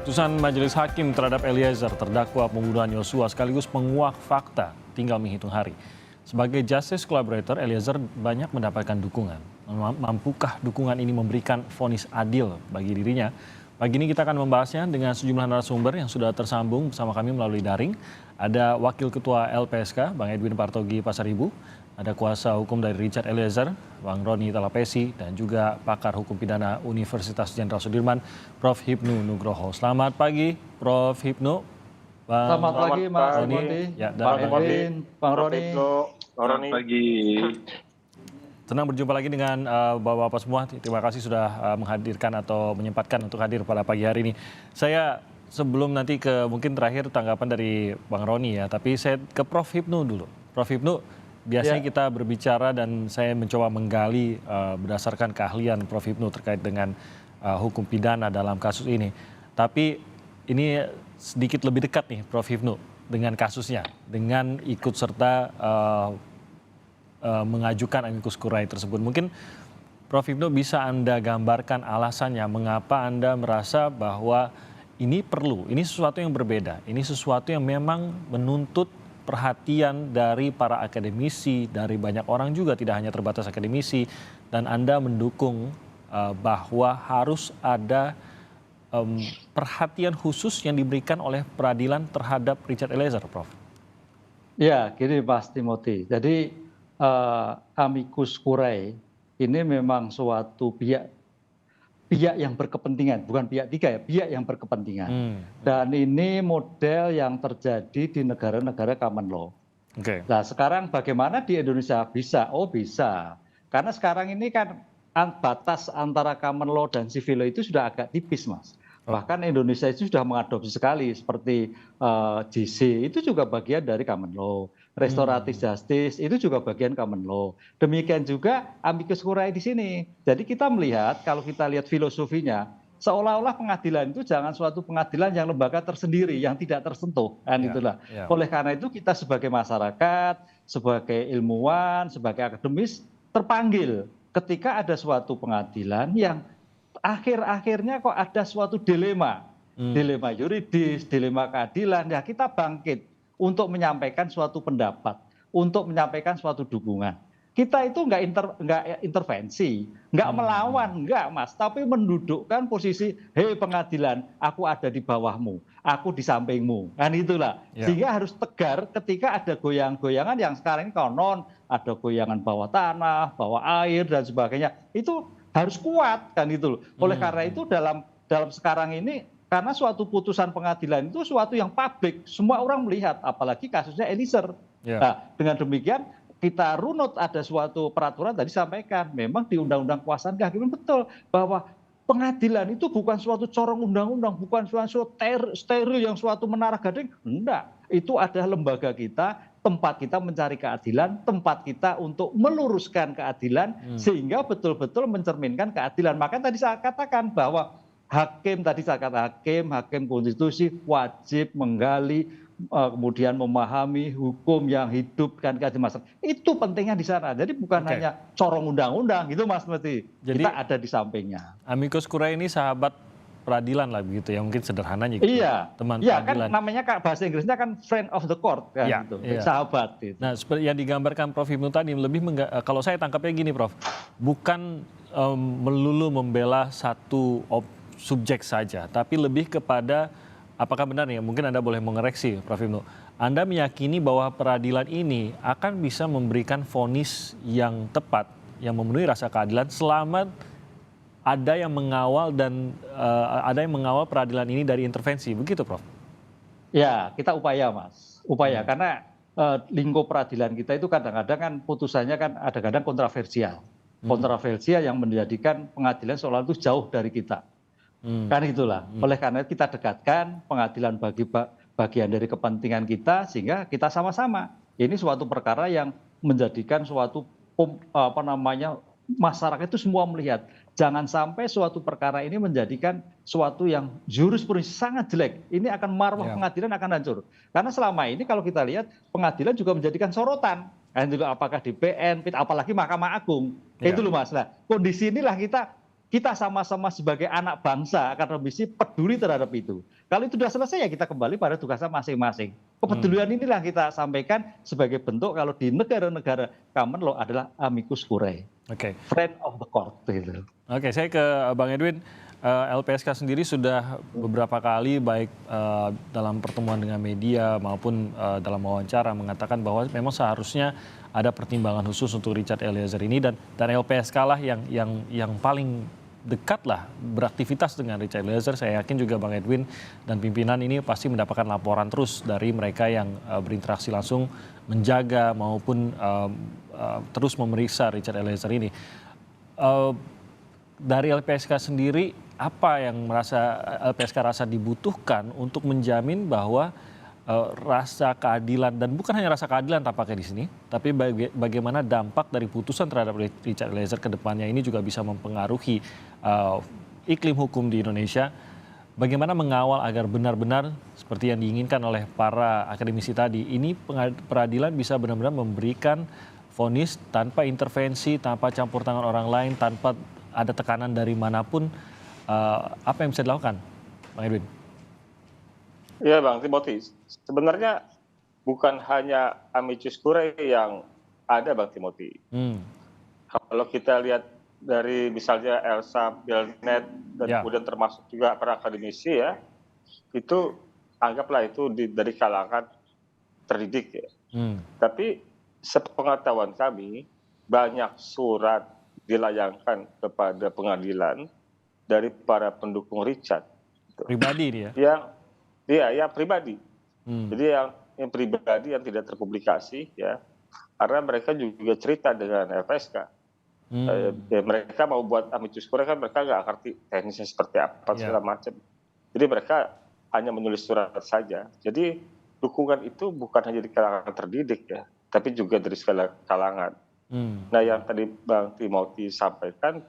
Putusan Majelis Hakim terhadap Eliezer terdakwa pembunuhan Yosua sekaligus menguak fakta tinggal menghitung hari. Sebagai justice collaborator, Eliezer banyak mendapatkan dukungan. Mampukah dukungan ini memberikan vonis adil bagi dirinya? Pagi ini kita akan membahasnya dengan sejumlah narasumber yang sudah tersambung bersama kami melalui daring. Ada Wakil Ketua LPSK, Bang Edwin Partogi Pasaribu. Ada kuasa hukum dari Richard Eliezer, Bang Roni Talapesi, dan juga pakar hukum pidana Universitas Jenderal Sudirman, Prof. Hipnu Nugroho. Selamat pagi, Prof. Hipnu. Selamat pagi, Mas Roni, ya, Bang Edwin, Bang Roni. Selamat pagi. Senang berjumpa lagi dengan Bapak-Bapak semua. Terima kasih sudah menghadirkan atau menyempatkan untuk hadir pada pagi hari ini. Saya sebelum nanti ke mungkin terakhir tanggapan dari Bang Roni ya, tapi saya ke Prof. Hipnu dulu. Prof. Hipnu, biasanya kita berbicara dan saya mencoba menggali berdasarkan keahlian Prof. Hipnu terkait dengan hukum pidana dalam kasus ini. Tapi ini sedikit lebih dekat nih Prof. Hipnu dengan kasusnya, dengan ikut serta mengajukan amicus curiae tersebut. Mungkin Prof. Hipnu bisa Anda gambarkan alasannya mengapa Anda merasa bahwa ini perlu, ini sesuatu yang berbeda, ini sesuatu yang memang menuntut perhatian dari para akademisi, dari banyak orang juga, tidak hanya terbatas akademisi, dan Anda mendukung bahwa harus ada perhatian khusus yang diberikan oleh peradilan terhadap Richard Eliezer, Prof. Ya, gini Mas Timothy. Jadi amicus curiae ini memang suatu pihak yang berkepentingan, bukan pihak tiga ya, pihak yang berkepentingan. Dan ini model yang terjadi di negara-negara common law. Nah sekarang bagaimana di Indonesia bisa? Oh bisa, karena sekarang ini kan batas antara common law dan civil law itu sudah agak tipis, Mas. Bahkan Indonesia itu sudah mengadopsi sekali seperti JC itu juga bagian dari common law. Restoratif justice itu juga bagian common law. Demikian juga amicus curiae di sini. Jadi kita melihat, kalau kita lihat filosofinya, seolah-olah pengadilan itu jangan suatu pengadilan yang lembaga tersendiri, yang tidak tersentuh. Itulah. Oleh karena itu kita sebagai masyarakat, sebagai ilmuwan, sebagai akademis, terpanggil ketika ada suatu pengadilan yang akhir-akhirnya kok ada suatu dilema. Dilema yuridis, dilema keadilan, ya kita bangkit untuk menyampaikan suatu pendapat, untuk menyampaikan suatu dukungan. Kita itu nggak intervensi, nggak melawan, nggak Mas, tapi mendudukkan posisi, hei pengadilan, aku ada di bawahmu, aku di sampingmu, kan itulah. Sehingga harus tegar ketika ada goyang-goyangan yang sekarang ini konon, ada goyangan bawah tanah, bawah air dan sebagainya, itu harus kuat kan itu loh. Oleh karena itu dalam sekarang ini, karena suatu putusan pengadilan itu suatu yang publik, semua orang melihat, apalagi kasusnya Eliezer. Nah, dengan demikian kita runut ada suatu peraturan tadi sampaikan, memang di Undang-Undang Kekuasaan Kehakiman betul bahwa pengadilan itu bukan suatu corong undang-undang, bukan suatu steril yang suatu menara gading, enggak. Itu adalah lembaga kita, tempat kita mencari keadilan, tempat kita untuk meluruskan keadilan sehingga betul-betul mencerminkan keadilan. Makanya tadi saya katakan bahwa hakim, tadi saya katakan hakim konstitusi wajib menggali, kemudian memahami hukum yang hidup kan keadilan masyarakat. Itu pentingnya di sana. Jadi bukan hanya corong undang-undang gitu Mas Mesti. Jadi kita ada di sampingnya. Amicus curiae ini sahabat peradilan lah begitu ya, mungkin sederhananya gitu. Iya, teman iya peradilan. Kan namanya bahasa Inggrisnya kan friend of the court kan gitu. Sahabat gitu. Nah, seperti yang digambarkan Prof. Hipnu tadi lebih kalau saya tangkapnya gini Prof, bukan melulu membela satu subjek saja, tapi lebih kepada apakah benar ya, mungkin Anda boleh mengoreksi Prof. Hipnu, Anda meyakini bahwa peradilan ini akan bisa memberikan vonis yang tepat, yang memenuhi rasa keadilan selama ada yang mengawal dan ada yang mengawal peradilan ini dari intervensi, begitu Prof? Ya, kita upaya Mas, upaya karena lingkup peradilan kita itu kadang-kadang kan putusannya kan kadang-kadang kontroversial, kontroversial yang menjadikan pengadilan seolah itu jauh dari kita. Kan itulah. Oleh karena itu kita dekatkan pengadilan bagian dari kepentingan kita sehingga kita sama-sama. Ini suatu perkara yang menjadikan suatu masyarakat itu semua melihat. Jangan sampai suatu perkara ini menjadikan suatu yang jurisprudensi sangat jelek. Ini akan marwah pengadilan akan hancur. Karena selama ini kalau kita lihat pengadilan juga menjadikan sorotan. Apakah di PN, apalagi Mahkamah Agung. Itu loh Mas. Nah, kondisi inilah kita kita sama-sama sebagai anak bangsa akademisi peduli terhadap itu. Kalau itu sudah selesai ya kita kembali pada tugasnya masing-masing. Kepedulian inilah kita sampaikan sebagai bentuk kalau di negara-negara common law adalah amicus curiae, Oke. friend of the court gitu. Oke, saya ke Bang Edwin. LPSK sendiri sudah beberapa kali baik dalam pertemuan dengan media maupun dalam wawancara mengatakan bahwa memang seharusnya ada pertimbangan khusus untuk Richard Eliezer ini dan LPSK lah yang paling dekat lah beraktivitas dengan Richard Eliezer. Saya yakin juga Bang Edwin dan pimpinan ini pasti mendapatkan laporan terus dari mereka yang berinteraksi langsung menjaga maupun terus memeriksa Richard Eliezer ini. Dari LPSK sendiri, apa yang LPSK rasa dibutuhkan untuk menjamin bahwa rasa keadilan, dan bukan hanya rasa keadilan tampaknya di sini, tapi bagaimana dampak dari putusan terhadap Richard Eliezer ke depannya ini juga bisa mempengaruhi iklim hukum di Indonesia. Bagaimana mengawal agar benar-benar seperti yang diinginkan oleh para akademisi tadi, ini peradilan bisa benar-benar memberikan vonis tanpa intervensi, tanpa campur tangan orang lain, tanpa ada tekanan dari manapun, apa yang bisa dilakukan, Bang Edwin? Iya Bang Timothy, sebenarnya bukan hanya amicus curiae yang ada Bang Timothy. Kalau kita lihat dari misalnya Elsa Bilnet dan kemudian termasuk juga para akademisi ya, itu anggaplah itu dari kalangan terdidik ya. Tapi sepengetahuan kami banyak surat dilayangkan kepada pengadilan dari para pendukung Richard. Pribadi dia? Yang pribadi. Jadi yang pribadi yang tidak terpublikasi ya, karena mereka juga cerita dengan LPSK. Mereka mau buat amicus curiae kan mereka nggak ngerti teknisnya seperti apa segala macam. Jadi mereka hanya menulis surat saja. Jadi dukungan itu bukan hanya di kalangan terdidik ya, tapi juga dari segala kalangan. Nah yang tadi Bang Timothy sampaikan,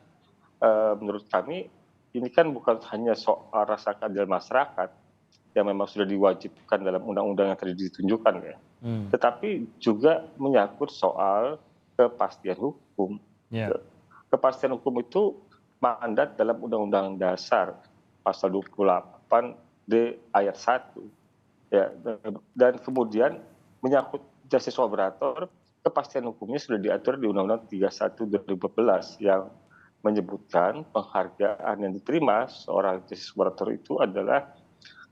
menurut kami ini kan bukan hanya soal rasa keadilan masyarakat yang memang sudah diwajibkan dalam undang-undang yang tadi ditunjukkan ya, tetapi juga menyangkut soal kepastian hukum. Kepastian hukum itu mandat dalam Undang-Undang Dasar pasal 28D ayat 1 ya, dan kemudian menyangkut justice collaborator. Kepastian hukumnya sudah diatur di Undang-Undang 31 2014 yang menyebutkan penghargaan yang diterima seorang justice collaborator itu adalah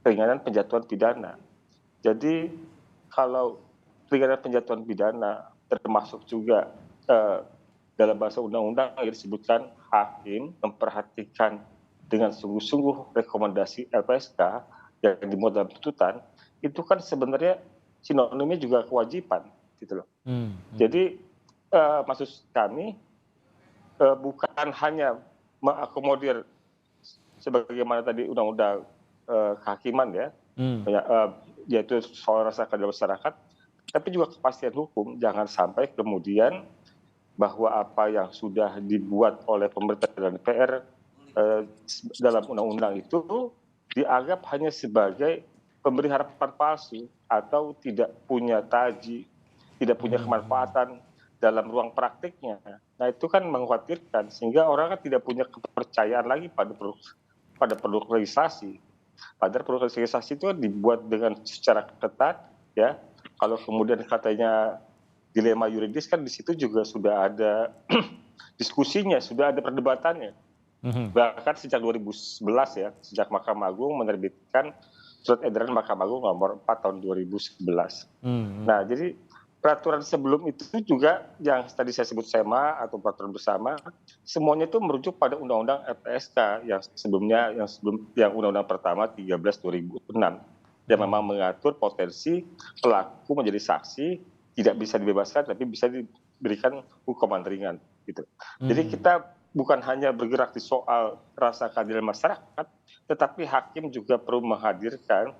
keringanan penjatuhan pidana. Jadi kalau keringanan penjatuhan pidana termasuk juga dalam bahasa undang-undang yang disebutkan hakim memperhatikan dengan sungguh-sungguh rekomendasi LPSK yang dimuat dalam tuntutan, itu kan sebenarnya sinonimnya juga kewajiban. Gitu loh. Jadi maksud kami bukan hanya mengakomodir sebagaimana tadi undang-undang kehakiman ya, yaitu soal rasa keadilan masyarakat, tapi juga kepastian hukum. Jangan sampai kemudian bahwa apa yang sudah dibuat oleh pemerintah dan DPR dalam undang-undang itu dianggap hanya sebagai pemberi harapan palsu atau tidak punya taji, tidak punya kemanfaatan dalam ruang praktiknya. Nah itu kan mengkhawatirkan sehingga orang kan tidak punya kepercayaan lagi pada produk legislasi. Padahal produk legislasi itu dibuat dengan secara ketat ya. Kalau kemudian katanya dilema yuridis kan di situ juga sudah ada diskusinya, sudah ada perdebatannya. Bahkan sejak 2011 ya, sejak Mahkamah Agung menerbitkan surat edaran Mahkamah Agung nomor 4 tahun 2011. Nah jadi peraturan sebelum itu juga yang tadi saya sebut SEMA atau peraturan bersama, semuanya itu merujuk pada Undang-Undang LPSK yang sebelumnya, yang Undang-Undang pertama 13/2006 yang memang mengatur potensi pelaku menjadi saksi tidak bisa dibebaskan tapi bisa diberikan hukuman ringan gitu. Jadi kita bukan hanya bergerak di soal rasa keadilan masyarakat, tetapi hakim juga perlu menghadirkan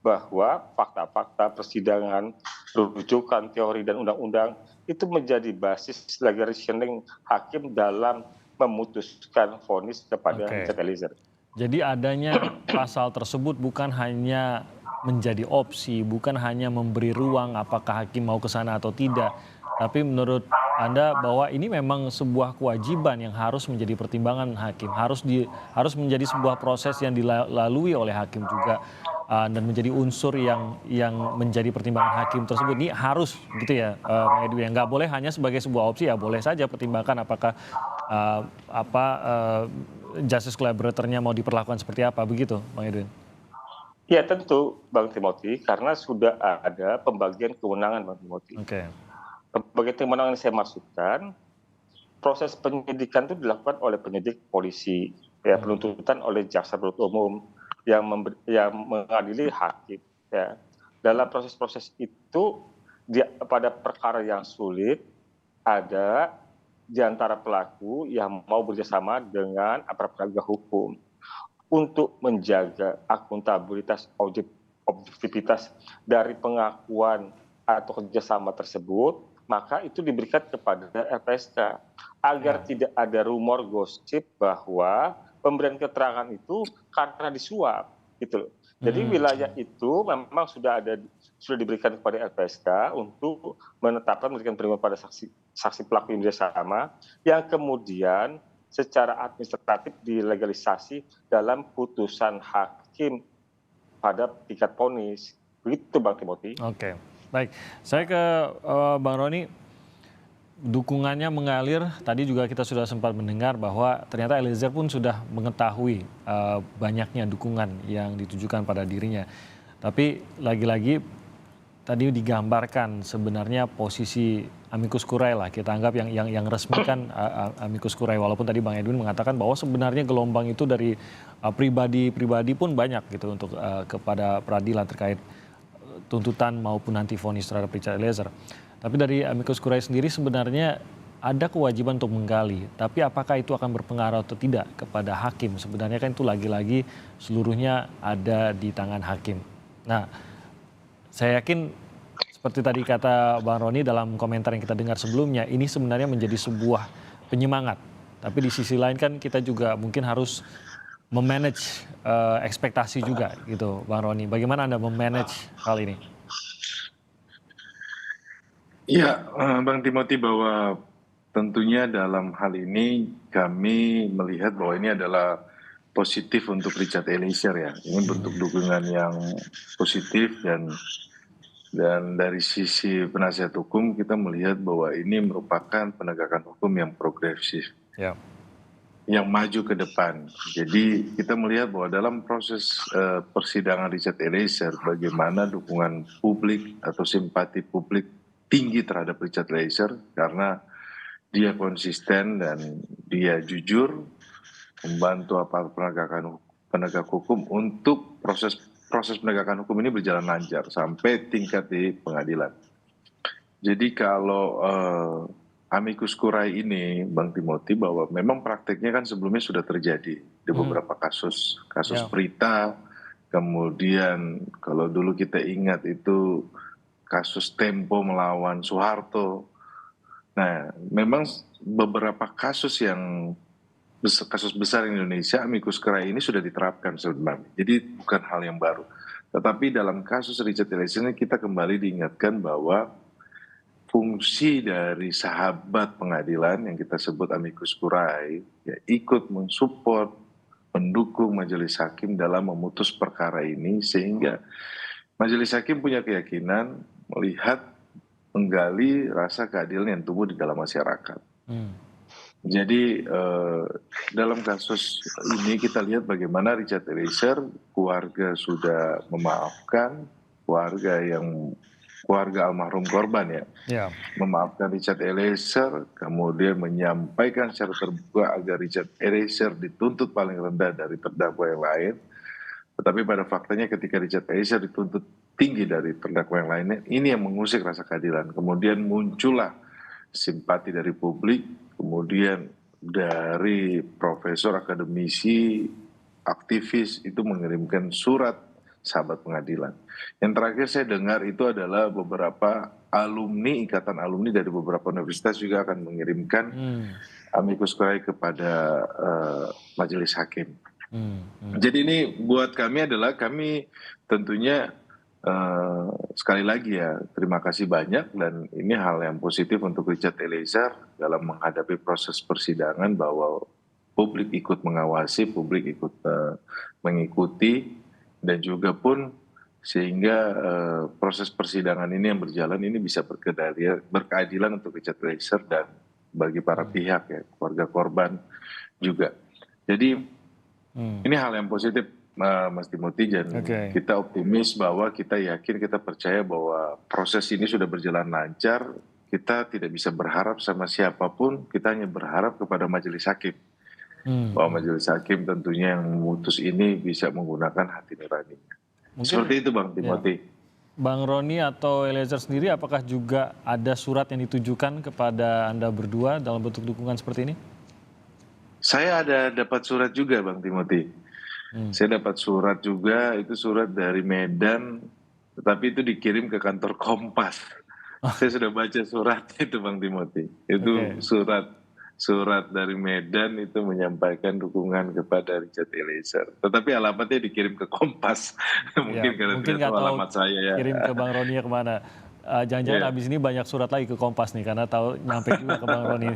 bahwa fakta-fakta persidangan, rujukan teori dan undang-undang itu menjadi basis sebagai reasoning hakim dalam memutuskan vonis kepada Richard Eliezer. Jadi adanya pasal tersebut bukan hanya menjadi opsi, bukan hanya memberi ruang apakah hakim mau ke sana atau tidak, tapi menurut Anda bahwa ini memang sebuah kewajiban yang harus menjadi pertimbangan hakim, harus menjadi sebuah proses yang dilalui oleh hakim juga, dan menjadi unsur yang menjadi pertimbangan hakim tersebut. Ini harus gitu ya, Bang Edwin. Nggak boleh hanya sebagai sebuah opsi, ya boleh saja pertimbangkan apakah eh, apa eh, justice collaborator-nya mau diperlakukan seperti apa, begitu, Bang Edwin? Ya tentu, Bang Timothy, karena sudah ada pembagian kewenangan, Bang Timothy. Oke. Pembagian kewenangan yang saya maksudkan, proses penyidikan itu dilakukan oleh penyidik polisi, ya penuntutan oleh jaksa penuntut umum yang mengadili hakim. Ya. Dalam proses-proses itu, pada perkara yang sulit, ada di antara pelaku yang mau bekerjasama dengan aparat penegak hukum untuk menjaga akuntabilitas objektivitas dari pengakuan atau kerjasama tersebut, maka itu diberikan kepada LPSK agar tidak ada rumor gosip bahwa pemberian keterangan itu karena disuap, gitu loh. Jadi wilayah itu memang sudah diberikan kepada LPSK untuk memberikan perlindungan pada saksi pelaku yang bersama, yang kemudian secara administratif dilegalisasi dalam putusan hakim pada tingkat vonis. Begitu, Bang Timothy. Oke, baik. Saya ke Bang Roni. Dukungannya mengalir, tadi juga kita sudah sempat mendengar bahwa ternyata Eliezer pun sudah mengetahui banyaknya dukungan yang ditujukan pada dirinya. Tapi lagi-lagi tadi digambarkan sebenarnya posisi amicus curiae lah, kita anggap yang resmi kan amicus curiae, walaupun tadi Bang Edwin mengatakan bahwa sebenarnya gelombang itu dari pribadi-pribadi pun banyak gitu untuk kepada peradilan terkait tuntutan maupun nanti vonis terhadap Richard Eliezer. Tapi dari amicus curiae sendiri sebenarnya ada kewajiban untuk menggali, tapi apakah itu akan berpengaruh atau tidak kepada hakim? Sebenarnya kan itu lagi-lagi seluruhnya ada di tangan hakim. Nah, saya yakin seperti tadi kata Bang Roni dalam komentar yang kita dengar sebelumnya, ini sebenarnya menjadi sebuah penyemangat. Tapi di sisi lain kan kita juga mungkin harus memanage ekspektasi juga gitu, Bang Roni. Bagaimana Anda memanage hal ini? Iya, Bang Timothy, bahwa tentunya dalam hal ini kami melihat bahwa ini adalah positif untuk Richard Eliezer ya. Ini bentuk dukungan yang positif dan dari sisi penasihat hukum kita melihat bahwa ini merupakan penegakan hukum yang progresif. Ya. Yang maju ke depan. Jadi kita melihat bahwa dalam proses persidangan Richard Eliezer, bagaimana dukungan publik atau simpati publik tinggi terhadap Richard Eliezer karena dia konsisten dan dia jujur membantu aparat penegak hukum untuk proses penegakan hukum ini berjalan lancar sampai tingkat di pengadilan. Jadi kalau amicus curiae ini, Bang Timothy, bahwa memang prakteknya kan sebelumnya sudah terjadi di beberapa kasus Prita, kemudian kalau dulu kita ingat itu kasus Tempo melawan Soeharto. Nah, memang beberapa kasus besar di Indonesia, amicus curiae ini sudah diterapkan sebenarnya. Jadi bukan hal yang baru. Tetapi dalam kasus Richard Eliezer ini kita kembali diingatkan bahwa fungsi dari sahabat pengadilan yang kita sebut amicus curiae ya ikut mensupport, mendukung majelis hakim dalam memutus perkara ini sehingga majelis hakim punya keyakinan melihat menggali rasa keadilan yang tumbuh di dalam masyarakat. Jadi dalam kasus ini kita lihat bagaimana Richard Eliezer, keluarga sudah memaafkan, keluarga almarhum korban ya, memaafkan Richard Eliezer, kemudian menyampaikan secara terbuka agar Richard Eliezer dituntut paling rendah dari terdakwa yang lain. Tetapi pada faktanya ketika Richard Eliezer dituntut tinggi dari terdakwa yang lainnya, ini yang mengusik rasa keadilan. Kemudian muncullah simpati dari publik, kemudian dari profesor, akademisi, aktivis itu mengirimkan surat sahabat pengadilan. Yang terakhir saya dengar itu adalah beberapa alumni, ikatan alumni dari beberapa universitas juga akan mengirimkan amicus curiae kepada majelis hakim. Jadi ini buat kami adalah kami tentunya sekali lagi ya, terima kasih banyak dan ini hal yang positif untuk Richard Eliezer dalam menghadapi proses persidangan bahwa publik ikut mengawasi, publik ikut mengikuti dan juga pun sehingga proses persidangan ini yang berjalan ini bisa berkeadilan untuk Richard Eliezer dan bagi para pihak ya, keluarga korban juga. Jadi ini hal yang positif Mas Timothy dan kita optimis bahwa kita yakin, kita percaya bahwa proses ini sudah berjalan lancar. Kita tidak bisa berharap sama siapapun, kita hanya berharap kepada majelis hakim. Bahwa majelis hakim tentunya yang memutus ini bisa menggunakan hati nuraninya. Seperti itu Bang Timothy. Ya. Bang Roni atau Eliezer sendiri apakah juga ada surat yang ditujukan kepada Anda berdua dalam bentuk dukungan seperti ini? Saya ada dapat surat juga Bang Timothy. Saya dapat surat juga, itu surat dari Medan, tetapi itu dikirim ke kantor Kompas. Saya sudah baca surat itu Bang Timothy. Itu surat dari Medan itu menyampaikan dukungan kepada Richard Eliezer. Tetapi alamatnya dikirim ke Kompas. Mungkin karena tidak tahu alamat saya ya. Kirim ke Bang Roni kemana. Jangan-jangan abis ini banyak surat lagi ke Kompas nih, karena tahu nyampe juga ke Bang Roni.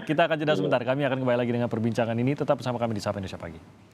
Kita akan jeda sebentar, kami akan kembali lagi dengan perbincangan ini. Tetap bersama kami di Sapa Indonesia Pagi.